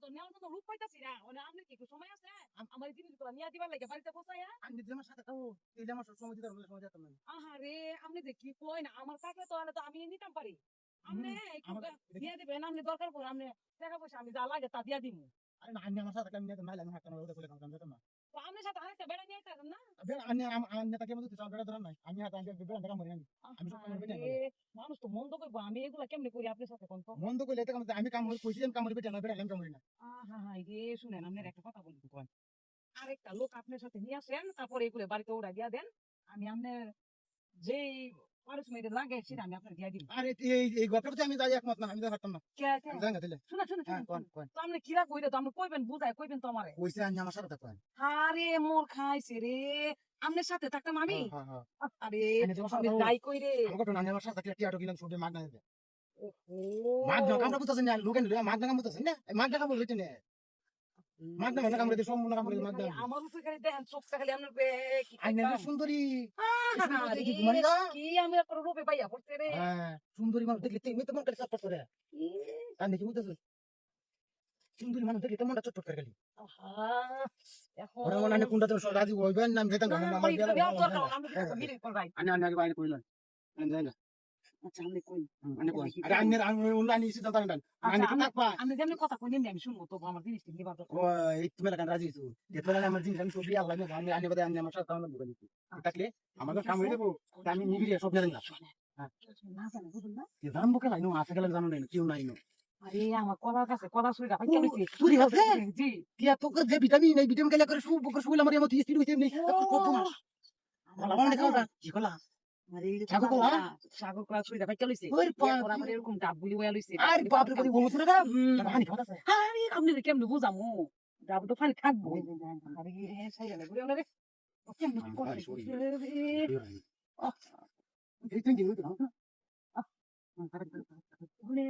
তো নেওয়ার মতো রূপ পাইতাছি না মানে আপনার কি সময় আছে আমার জিনিসগুলো নিয়ে দিবার লাগে বাড়িতে পৌঁছায়া আমি যদি আমার সাথে থাকো তাহলে আমার সময় দিতে হবে, সময় দিতাম না। আহারে আপনি যে কি কই না আমার থাকলে তো আমি নিতাম পারি আপনি দিয়ে দিবেন আপনি দরকার পড়ে আপনি টাকা পয়সা আমি যা লাগে তা দিয়ে দিব আরে না, আমি আমার সাথে থাকলে আমি নিতাম, নাহলে আমি হাঁটতাম না, ওটা করে কাম যেতাম না। তো আপনার সাথে আরেকটা বেড়া নিয়ে আসতেন না আমি তাকে মধ্যে চাল বেড়া ধরার নাই, আমি হাতে আমি বেড়া কাম করি আমি। আমি সব কাম বেটে আহারে, মানুষ তো মন্দ করবো আমি এগুলা কেমনে করি আপনার সাথে কোন তো বন্ধ করলে এতে আমি কাম করি, কইছি আমি কাম করি, বেটে না বেড়া আমি কাম করি না। রে শুনেন আপনার একটা কথা বলবো আরেকটা লোক আপনার সাথে নিয়ে আসেন তারপরে এগুলো বাড়িতে ওরা দিয়া দেন আমি আপনার যেই পারিশ্রমিক লাগে সেটা আমি আপনার দিয়া দিব আরে এই গল্পটা আমি যাই একমত না, আমি তো হাঁটতাম না। আমি যাই না দিলে শুনে শুনে হ্যাঁ কোন কোন তো আপনি কিরা কইলে তো আপনি কইবেন বুঝাই কইবেন তো আমারে কইছে আমি আমার সাথে থাকবেন। আরে মোর খাইছে রে আপনার সাথে থাকতাম আমি হ্যাঁ হ্যাঁ আরে আমি তোমার সাথে আমি যাই কই রে আমাকে তো না আমার সাথে থাকলে টিয়াটো কিলাম শুধু মাগ না দিবে। ওহো মাগ না কামটা বুঝতেছেন না, লোকেন মাগ না কাম বুঝতেছেন না, মাগ না কাম বলতে না, মাগ না মানে কাম করে সম্পূর্ণ কাম করে মাগ না। আমার উপরে খালি দেখেন চোখটা খালি আপনার কি আইনা সুন্দরী আরে, কি ঘুমাই না কি আমি আপনার রূপে পাইয়া পড়তে রে হ্যাঁ সুন্দরী মানুষ দেখলে তুমি তোমার কাছে সাপোর্ট করে আর দেখি বুঝতেছ সুন্দরী মানুষ দেখলে তোমারটা চটপট করে গেলি আহা এখন ওরা মনে হয় কোনটা তো রাজি হইবেন না, আমি যেতাম না আমার গেল আনি আনি আগে বাইরে কইলেন আমি যাই না আচ্ছা আমি কই আনি কই আরে আমি উন্ডানি সিদ্ধ তাই না আমি কি থাকবা আমি যেমনি কথা কই নিয়ে আমি শুনবো তো আমার জিনিসটা নিবা তো ও এই তুমি লাগান রাজি হইছো দেখলে আমার জিনিস আমি সব আল্লাহ না আমি আনি বাদে আমি আমার সাথে আমার দোকানে থাকলে আমাকে কাম হয়ে দেবো আমি নিবিড়ে সব জানি না হ্যাঁ না জানো বুঝুন না কি জানবো কেন আইনো আছে গেলে জানো না কেউ নাই নো আরে আমার কলার কাছে কলা সুইটা পাইতে হইছে চুরি হচ্ছে জি কি এত যে ভিটামিন এই ভিটামিন খেলে করে শুল আমার এমন স্থির হইছে নেই কত মাস কলা মানে খাওয়া কি কলা আরে সাগর কলা সাগর কলা সুইটা পাইতে হইছে ওরে বাপ ওরা আমার এরকম ডাব বুলি হইয়া লইছে আরে বাপ রে কত বলছ না পানি খাওয়া আছে আরে আপনি কেমনে বুঝামু ডাব তো পানি থাকবো আরে সাইরা ঘুরে ওরে কেমনে এই তুই কি হইতো করে